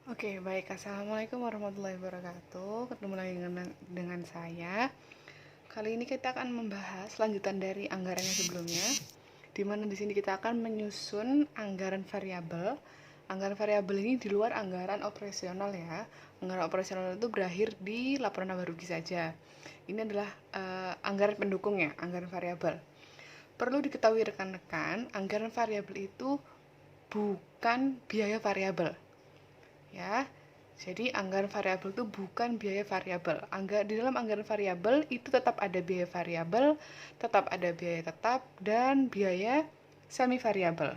Oke, baik. Assalamualaikum warahmatullahi wabarakatuh. Ketemu lagi dengan saya. Kali ini kita akan membahas lanjutan dari anggaran yang sebelumnya, di mana di sini kita akan menyusun anggaran variabel. Anggaran variabel ini di luar anggaran operasional ya. Anggaran operasional itu berakhir di laporan tambah rugi saja. Ini adalah anggaran pendukung ya, anggaran variabel. Perlu diketahui rekan-rekan, anggaran variabel itu bukan biaya variabel ya. Jadi anggaran variabel itu bukan biaya variabel. Di dalam anggaran variabel itu tetap ada biaya variabel, tetap ada biaya tetap dan biaya semi variabel.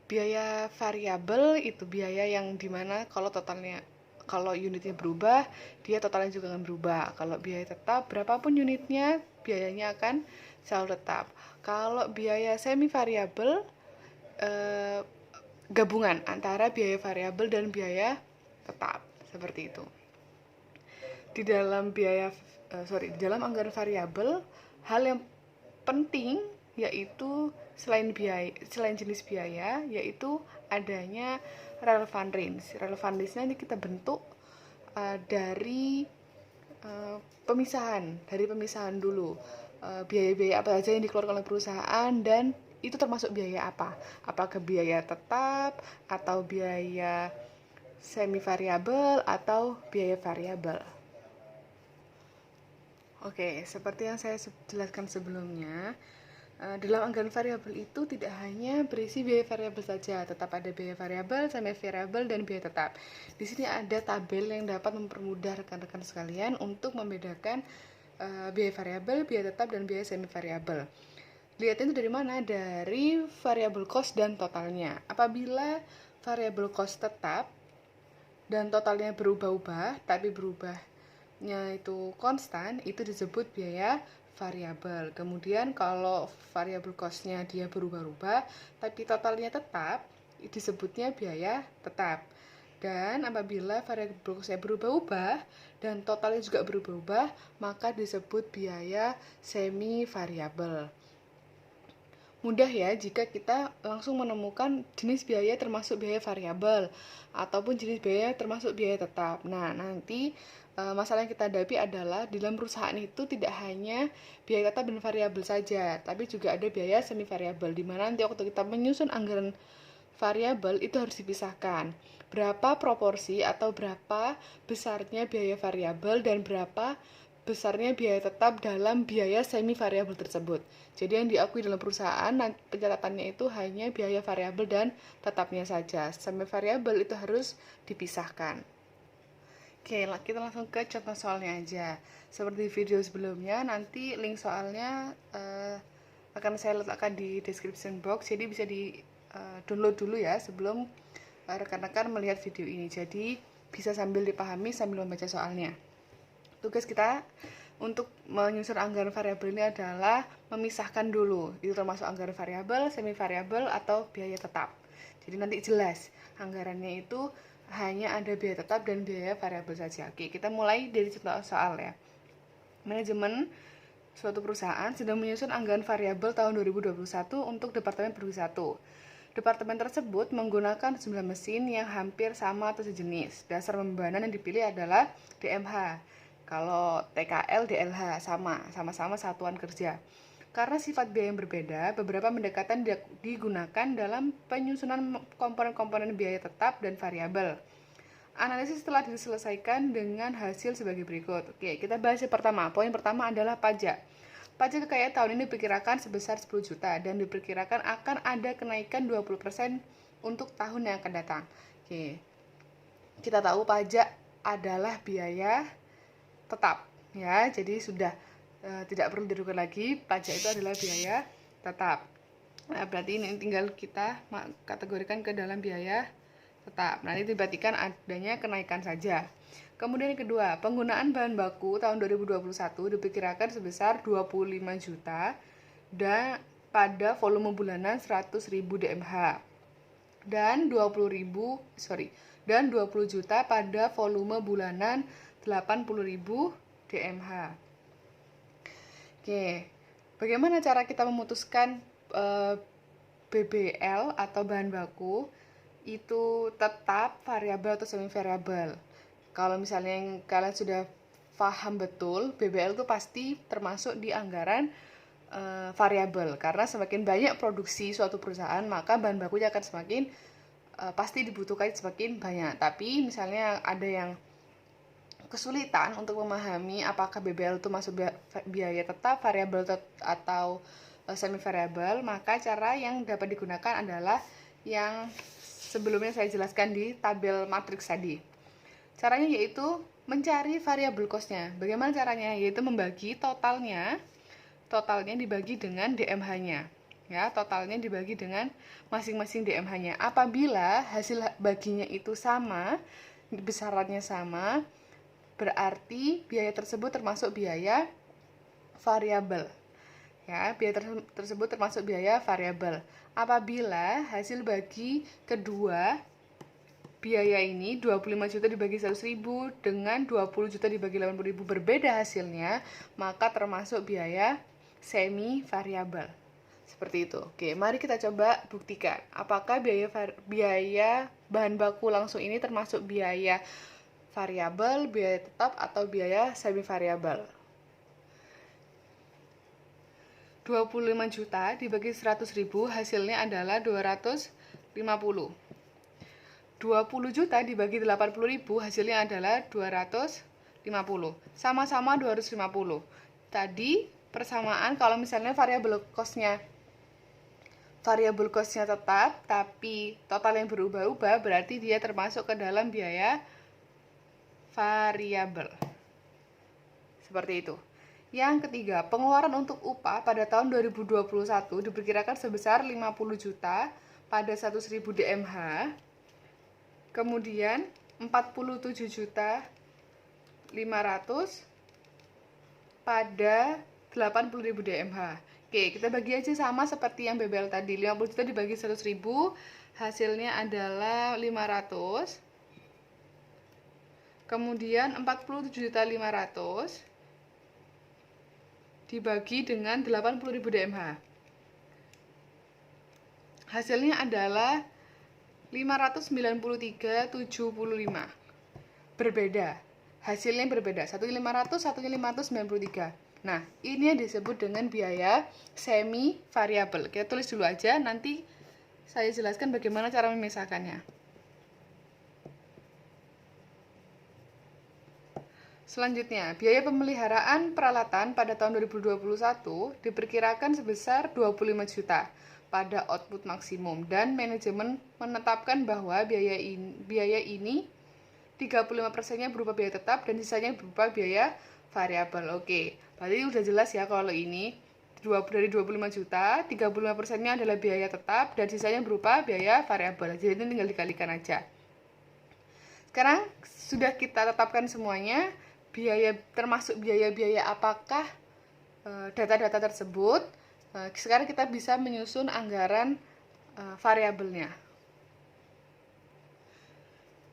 Biaya variabel itu biaya yang dimana kalau unitnya berubah, dia totalnya juga akan berubah. Kalau biaya tetap, berapapun unitnya, biayanya akan selalu tetap. Kalau biaya semi variabel, gabungan antara biaya variabel dan biaya tetap seperti itu. Di dalam anggaran variabel, hal yang penting yaitu selain jenis biaya yaitu adanya relevan range. Relevan range-nya ini kita bentuk dari pemisahan dulu. Biaya-biaya apa saja yang dikeluarkan oleh perusahaan dan itu termasuk biaya apa? Apakah biaya tetap atau biaya semi variabel atau biaya variabel? Oke, seperti yang saya jelaskan sebelumnya, dalam anggaran variabel itu tidak hanya berisi biaya variabel saja, tetap ada biaya variabel, semi variabel, dan biaya tetap. Di sini ada tabel yang dapat mempermudah rekan-rekan sekalian untuk membedakan biaya variabel, biaya tetap, dan biaya semi variabel. Lihatnya itu dari mana? Dari variabel cost dan totalnya. Apabila variabel cost tetap dan totalnya berubah-ubah, tapi berubahnya itu konstan, itu disebut biaya variabel. Kemudian kalau variabel cost-nya dia berubah-ubah, tapi totalnya tetap, disebutnya biaya tetap. Dan apabila variabel cost-nya berubah-ubah dan totalnya juga berubah-ubah, maka disebut biaya semi variabel. Mudah ya jika kita langsung menemukan jenis biaya termasuk biaya variabel ataupun jenis biaya termasuk biaya tetap. Nah, nanti masalah yang kita hadapi adalah di dalam perusahaan itu tidak hanya biaya tetap dan variabel saja, tapi juga ada biaya semi variabel di mana nanti waktu kita menyusun anggaran variabel itu harus dipisahkan. Berapa proporsi atau berapa besarnya biaya variabel dan berapa besarnya biaya tetap dalam biaya semi variabel tersebut. Jadi yang diakui dalam perusahaan pencatatannya itu hanya biaya variabel dan tetapnya saja. Semi variabel itu harus dipisahkan. Oke, kita langsung ke contoh soalnya aja. Seperti video sebelumnya, nanti link soalnya akan saya letakkan di description box. Jadi bisa di download dulu ya sebelum rekan-rekan melihat video ini. Jadi bisa sambil dipahami sambil membaca soalnya. Tugas kita untuk menyusun anggaran variabel ini adalah memisahkan dulu. Itu termasuk anggaran variabel, semi variabel atau biaya tetap. Jadi nanti jelas anggarannya itu hanya ada biaya tetap dan biaya variabel saja. Oke, kita mulai dari contoh soal ya. Manajemen suatu perusahaan sedang menyusun anggaran variabel tahun 2021 untuk Departemen Produksi 1. Departemen tersebut menggunakan jumlah mesin yang hampir sama atau sejenis. Dasar pembebanan yang dipilih adalah DMH. Kalau TKL, DLH sama-sama satuan kerja. Karena sifat biaya yang berbeda, beberapa pendekatan digunakan dalam penyusunan komponen-komponen biaya tetap dan variabel. Analisis telah diselesaikan dengan hasil sebagai berikut. Oke, kita bahas yang pertama. Poin pertama adalah pajak. Pajak kekayaan tahun ini diperkirakan sebesar 10 juta dan diperkirakan akan ada kenaikan 20% untuk tahun yang akan datang. Oke. Kita tahu pajak adalah biaya tetap ya. Jadi sudah tidak perlu diragukan lagi, pajak itu adalah biaya tetap. Nah, berarti ini tinggal kita kategorikan ke dalam biaya tetap. Nanti diperhatikan adanya kenaikan saja. Kemudian yang kedua, penggunaan bahan baku tahun 2021 diperkirakan sebesar 25 juta dan pada volume bulanan 100.000 DMH dan 20 juta pada volume bulanan 80.000 DMH. Oke, bagaimana cara kita memutuskan BBL atau bahan baku? itu tetap, variabel atau semi variabel. Kalau misalnya yang kalian sudah paham betul, BBL itu pasti termasuk di anggaran variabel, karena semakin banyak produksi suatu perusahaan maka bahan bakunya akan semakin pasti dibutuhkan semakin banyak. Tapi misalnya ada yang kesulitan untuk memahami apakah BBL itu masuk biaya tetap, variabel atau semi variabel, maka cara yang dapat digunakan adalah yang sebelumnya saya jelaskan di tabel matriks tadi. Caranya yaitu mencari variabel cost-nya. Bagaimana caranya? Yaitu membagi totalnya dibagi dengan DMH-nya. Ya, totalnya dibagi dengan masing-masing DMH-nya. Apabila hasil baginya itu sama, besarannya sama, berarti biaya tersebut termasuk biaya variabel. Ya, biaya tersebut termasuk biaya variabel. Apabila hasil bagi kedua biaya ini 25 juta dibagi 100.000 dengan 20 juta dibagi 80.000 berbeda hasilnya, maka termasuk biaya semi variabel. Seperti itu. Oke, mari kita coba buktikan apakah biaya bahan baku langsung ini termasuk biaya variabel, biaya tetap, atau biaya semi variabel. 25 juta dibagi 100.000 hasilnya adalah 250. 20 juta dibagi 80.000 hasilnya adalah 250. Sama-sama 250. Tadi persamaan kalau misalnya variabel cost-nya tetap tapi total yang berubah-ubah, berarti dia termasuk ke dalam biaya variabel. Seperti itu. Yang ketiga, pengeluaran untuk upah pada tahun 2021 diperkirakan sebesar 50 juta pada 100.000 DMH. Kemudian 47 juta 500 pada 80.000 DMH. Oke, kita bagi aja sama seperti yang BBL tadi. 50 juta dibagi 100.000 hasilnya adalah 500. Kemudian 47 juta 500 dibagi dengan 80.000 DMH. Hasilnya adalah 593,75. Berbeda. Hasilnya berbeda. Satunya 500, satunya 593. Nah, ini yang disebut dengan biaya semi variabel. Kita tulis dulu aja, nanti saya jelaskan bagaimana cara memisahkannya. Selanjutnya, biaya pemeliharaan peralatan pada tahun 2021 diperkirakan sebesar 25 juta pada output maksimum, dan manajemen menetapkan bahwa biaya ini 35%-nya berupa biaya tetap dan sisanya berupa biaya variabel. Oke, berarti udah jelas ya kalau ini dari 25 juta, 35%-nya adalah biaya tetap dan sisanya berupa biaya variabel. Jadi ini tinggal dikalikan aja. Sekarang sudah kita tetapkan semuanya, termasuk biaya-biaya apakah data-data tersebut. Sekarang kita bisa menyusun anggaran variabelnya.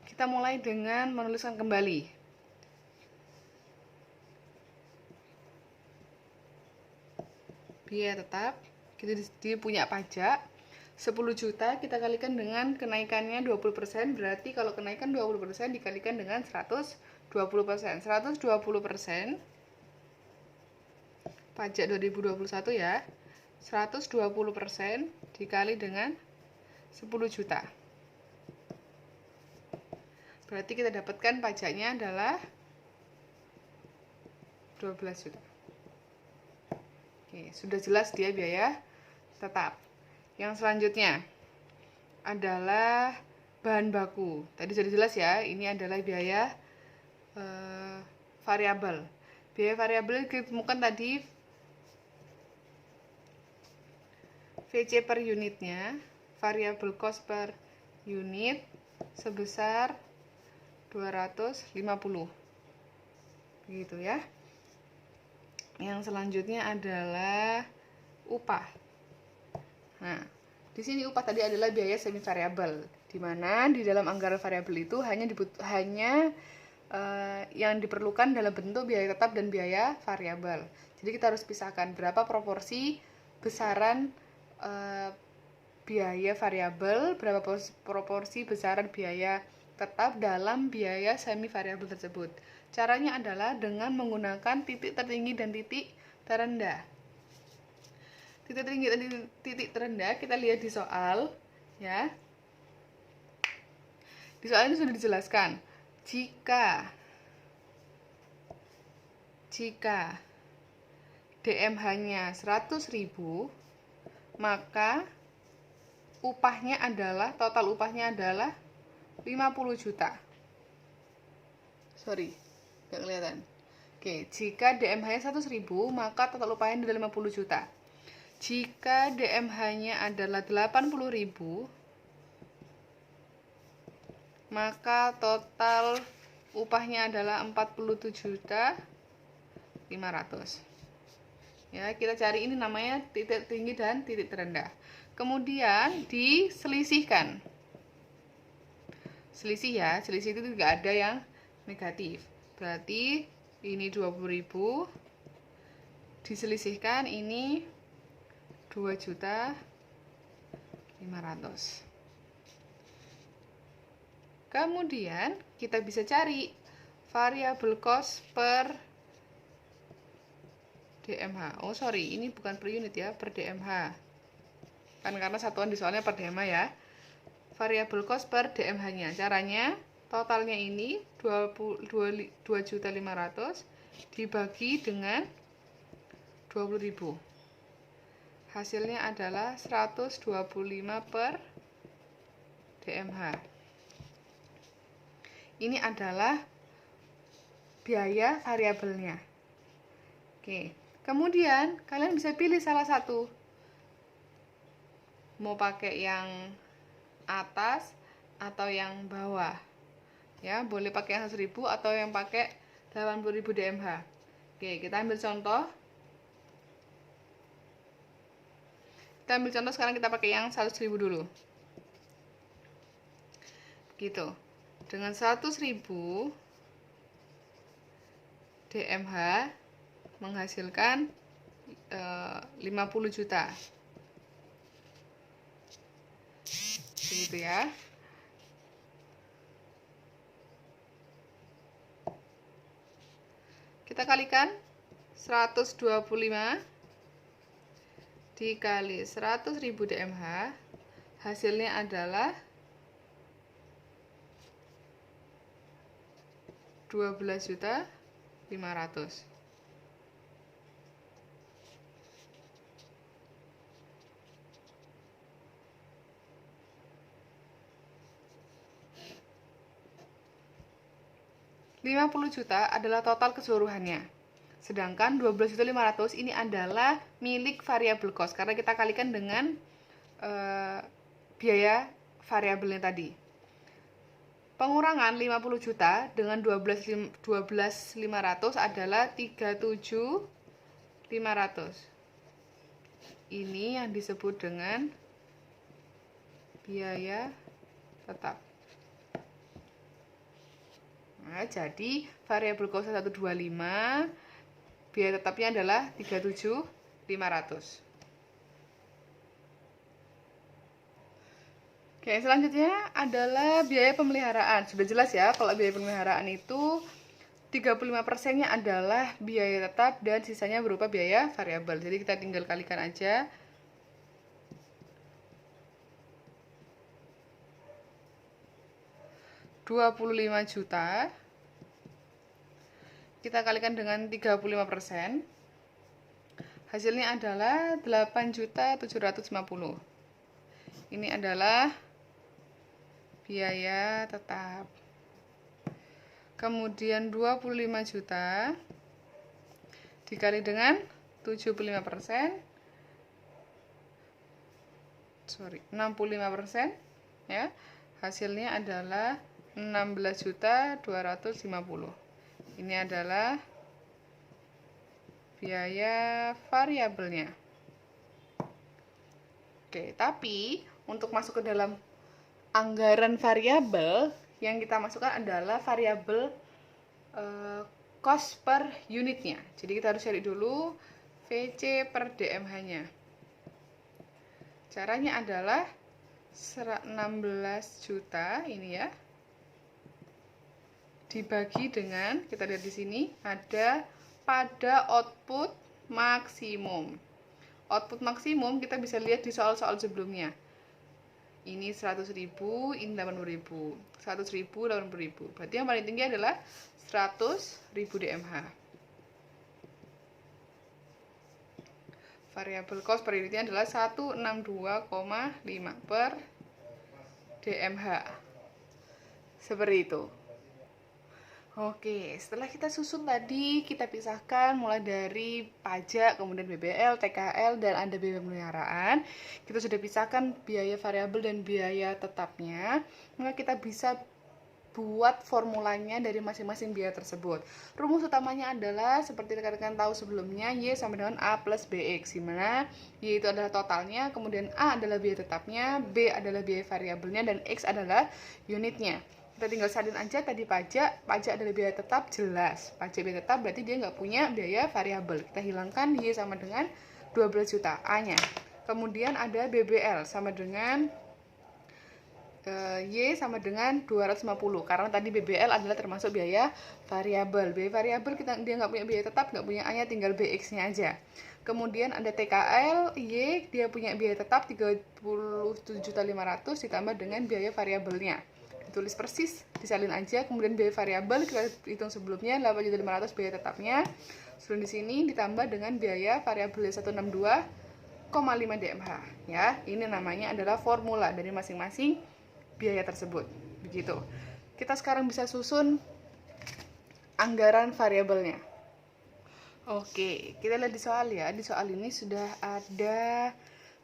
Kita mulai dengan menuliskan kembali. Biaya tetap, dia punya pajak 10 juta, kita kalikan dengan kenaikannya 20%, berarti kalau kenaikan 20% dikalikan dengan 120%. 120% pajak 2021 ya, 120% dikali dengan 10 juta. Berarti kita dapatkan pajaknya adalah 12 juta. Oke, sudah jelas dia biaya tetap. Yang selanjutnya adalah bahan baku. Tadi sudah jelas ya, ini adalah biaya variabel. Biaya variabel ditemukan tadi VC per unitnya, variable cost per unit sebesar 250. Begitu ya. Yang selanjutnya adalah upah. Nah, di sini upah tadi adalah biaya semi variabel, di mana di dalam anggaran variabel itu hanya yang diperlukan dalam bentuk biaya tetap dan biaya variabel. Jadi kita harus pisahkan berapa proporsi besaran biaya variabel, berapa proporsi besaran biaya tetap dalam biaya semi variabel tersebut. Caranya adalah dengan menggunakan titik tertinggi dan titik terendah. Titik tertinggi dan titik terendah kita lihat di soal, ya. Di soal ini sudah dijelaskan. Jika DMH-nya 100.000, maka upahnya adalah, total upahnya adalah 50 juta. Sorry, nggak kelihatan. Oke, jika DMH-nya 100.000, maka total upahnya adalah 50 juta. Jika DMH-nya adalah 80.000, maka total upahnya adalah 47.500.000. Ya, kita cari ini namanya titik tinggi dan titik terendah. Kemudian diselisihkan. Selisih ya, selisih itu tidak ada yang negatif. Berarti ini 20.000 diselisihkan ini 2.500.000. Kemudian kita bisa cari variabel cost per DMH. Oh sorry, ini bukan per unit ya, per DMH. Kan karena satuan di soalnya per DMH ya. Variabel cost per DMH-nya. Caranya totalnya ini 2.500.000 dibagi dengan 20.000. Hasilnya adalah 125 per DMH. Ini adalah biaya variabelnya. Oke. Kemudian kalian bisa pilih salah satu, mau pakai yang atas atau yang bawah ya, boleh pakai yang 100.000 atau yang pakai 80.000 DMH. Oke, kita ambil contoh sekarang, kita pakai yang 100.000 dulu gitu. Dengan 100.000 DMH menghasilkan 50 juta. Begitu ya. Kita kalikan 125 dikali 100.000 DMH, hasilnya adalah 12.500.000. Rp50 juta adalah total keseluruhannya. Sedangkan 12.500.000 ini adalah milik variabel cost karena kita kalikan dengan biaya variabelnya tadi. Pengurangan 50 juta dengan 12.500 adalah 37.500. Ini yang disebut dengan biaya tetap. Nah, jadi variabel cost 125, biaya tetapnya adalah 37.500. Oke, selanjutnya adalah biaya pemeliharaan. Sudah jelas ya, kalau biaya pemeliharaan itu 35%-nya adalah biaya tetap dan sisanya berupa biaya variabel. Jadi kita tinggal kalikan aja. Rp25 juta kita kalikan dengan 35%, hasilnya adalah 8.750.000. Ini adalah biaya tetap. Kemudian 25 juta dikali dengan 65%, 65% ya, hasilnya adalah 16.250.000. Ini adalah biaya variabelnya. Oke, tapi untuk masuk ke dalam anggaran variabel, yang kita masukkan adalah variabel cost per unitnya. Jadi kita harus cari dulu VC per DMH-nya. Caranya adalah 16 juta ini ya, dibagi dengan, kita lihat di sini ada pada output maksimum. Output maksimum kita bisa lihat di soal-soal sebelumnya. Ini 100.000, ini 80.000. 100.000, 80.000. Berarti yang paling tinggi adalah 100.000 DMH. Variabel cost per unitnya adalah 162,5 per DMH. Seperti itu. Oke, setelah kita susun tadi, kita pisahkan mulai dari pajak, kemudian BBL, TKL, dan ada biaya pemeliharaan. Kita sudah pisahkan biaya variabel dan biaya tetapnya. Maka kita bisa buat formulanya dari masing-masing biaya tersebut. Rumus utamanya adalah seperti rekan-rekan tahu sebelumnya, Y sama dengan A plus BX, di mana Y itu adalah totalnya, kemudian A adalah biaya tetapnya, B adalah biaya variabelnya, dan X adalah unitnya. Kita tinggal salin aja tadi pajak adalah biaya tetap, jelas. Pajak biaya tetap berarti dia nggak punya biaya variabel. Kita hilangkan Y sama dengan 12 juta A-nya. Kemudian ada BBL sama dengan Y sama dengan 250, karena tadi BBL adalah termasuk biaya variabel. Biaya variabel dia nggak punya biaya tetap, nggak punya A-nya, tinggal BX-nya aja. Kemudian ada TKL, Y dia punya biaya tetap 37.500 ditambah dengan biaya variabelnya. Tulis persis, disalin aja, kemudian biaya variabel kita hitung sebelumnya 8.500 biaya tetapnya. Sebelum di sini ditambah dengan biaya variabel 162,5 DMH ya. Ini namanya adalah formula dari masing-masing biaya tersebut. Begitu. Kita sekarang bisa susun anggaran variabelnya. Oke, kita lihat di soal ya. Di soal ini sudah ada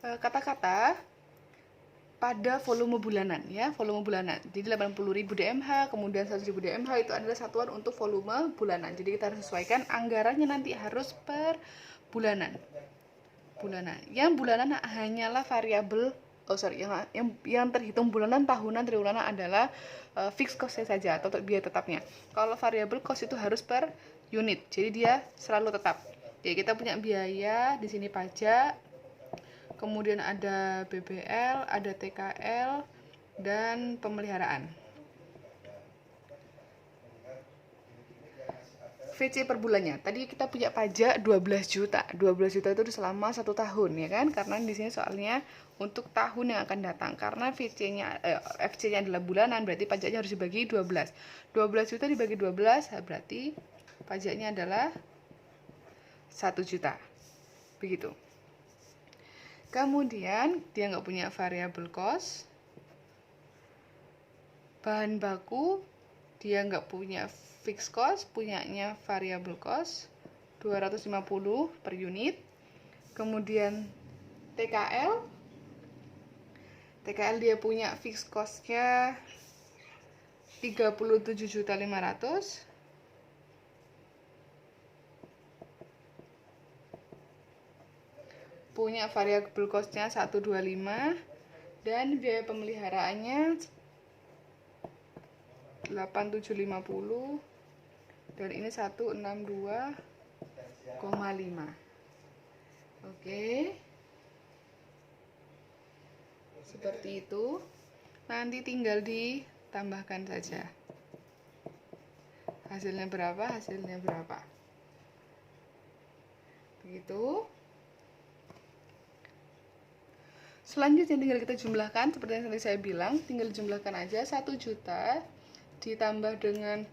kata-kata pada volume bulanan ya, volume bulanan. Jadi 80.000 DMH, kemudian 100.000 DMH itu adalah satuan untuk volume bulanan. Jadi kita harus sesuaikan anggarannya nanti harus per bulanan. Yang bulanan hanyalah variabel yang terhitung bulanan, tahunan, triwulan adalah fixed cost saja atau biaya tetapnya. Kalau variabel cost itu harus per unit. Jadi dia selalu tetap. Jadi kita punya biaya di sini pajak, kemudian ada BBL, ada TKL, dan pemeliharaan. VC per bulannya. Tadi kita punya pajak 12 juta. 12 juta itu selama 1 tahun ya kan? Karena di sini soalnya untuk tahun yang akan datang. Karena FC-nya adalah bulanan, berarti pajaknya harus dibagi 12. 12 juta dibagi 12 berarti pajaknya adalah 1 juta. Begitu. Kemudian dia nggak punya variable cost, bahan baku dia nggak punya fixed cost, punyanya variable cost 250 per unit. Kemudian TKL dia punya fixed cost-nya 37.500. Punya variable cost-nya 125 dan biaya pemeliharaannya 8750 dan ini 162,5. Oke. Seperti itu. Nanti tinggal ditambahkan saja. Hasilnya berapa? Begitu. Selanjutnya tinggal kita jumlahkan seperti yang tadi saya bilang, tinggal jumlahkan aja 1 juta ditambah dengan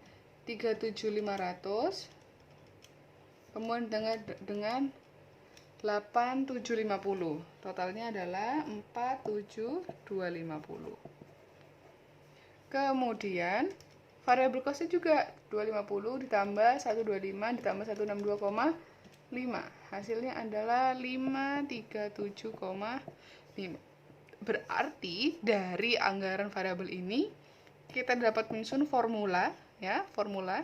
37.500 kemudian dengan 8750. Totalnya adalah 47250. Kemudian variable cost-nya juga 250 ditambah 125 ditambah 162,5. Hasilnya adalah 537,5. Berarti dari anggaran variabel ini kita dapat menyusun formula ya, formula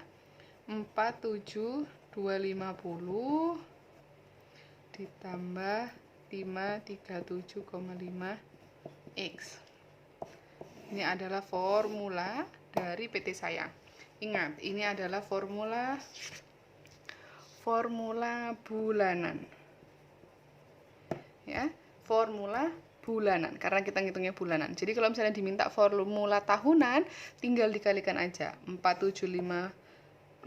47250 ditambah 537,5 X. Ini adalah formula dari PT Sayang. Ingat, ini adalah formula bulanan. Ya, formula bulanan, karena kita ngitungnya bulanan. Jadi kalau misalnya diminta formula tahunan, tinggal dikalikan aja. 47250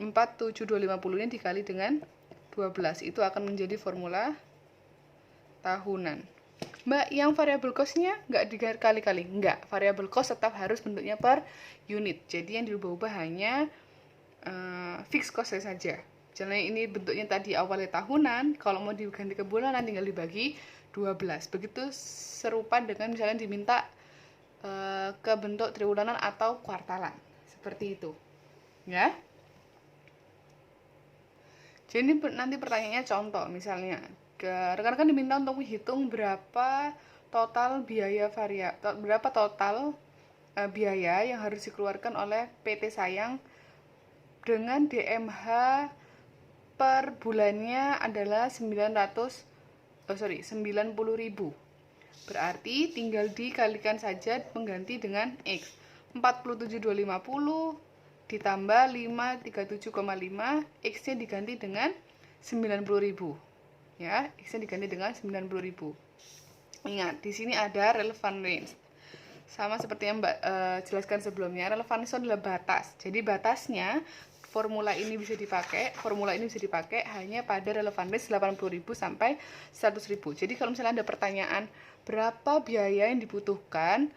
ini dikali dengan 12, itu akan menjadi formula tahunan. Mbak, yang variable cost-nya nggak dikali-kali? Nggak, variable cost tetap harus bentuknya per unit. Jadi yang dirubah-ubah hanya fixed cost saja. Misalnya ini bentuknya tadi awalnya tahunan, kalau mau diganti ke bulanan tinggal dibagi 12. Begitu serupa dengan misalnya diminta ke bentuk triwulan atau kuartalan. Seperti itu. Ya. Jadi nanti pertanyaannya contoh, misalnya rekan-rekan diminta untuk menghitung berapa total biaya biaya yang harus dikeluarkan oleh PT Sayang dengan DMH per bulannya adalah 90.000. Berarti tinggal dikalikan saja pengganti dengan X. 47.250 ditambah 537,5, X-nya diganti dengan 90.000. Ya, X-nya diganti dengan 90.000. Ingat, di sini ada relevant range. Sama seperti yang Mbak jelaskan sebelumnya, relevant range adalah batas. Jadi batasnya formula ini bisa dipakai hanya pada relevant range 80.000 sampai 100.000. Jadi kalau misalnya ada pertanyaan berapa biaya yang dibutuhkan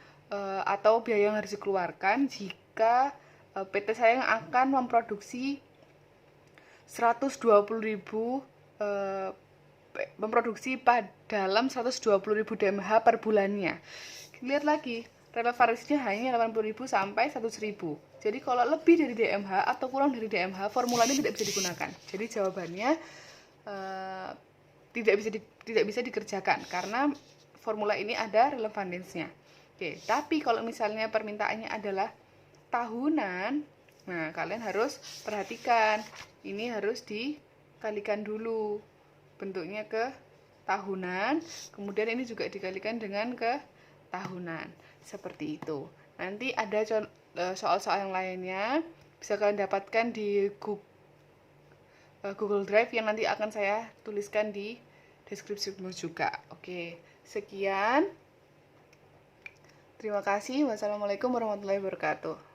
atau biaya yang harus dikeluarkan jika PT Sayang akan memproduksi 120.000 dalam 120.000 DMH per bulannya. Lihat lagi, relevansinya hanya 80.000 sampai 100.000. Jadi kalau lebih dari DMH atau kurang dari DMH, formula ini tidak bisa digunakan. Jadi jawabannya tidak bisa dikerjakan karena formula ini ada relevansinya. Oke, tapi kalau misalnya permintaannya adalah tahunan, nah kalian harus perhatikan, ini harus dikalikan dulu bentuknya ke tahunan, kemudian ini juga dikalikan dengan ke tahunan, seperti itu. Nanti ada soal-soal yang lainnya bisa kalian dapatkan di Google Drive yang nanti akan saya tuliskan di deskripsi juga. Oke, sekian. Terima kasih. Wassalamualaikum warahmatullahi wabarakatuh.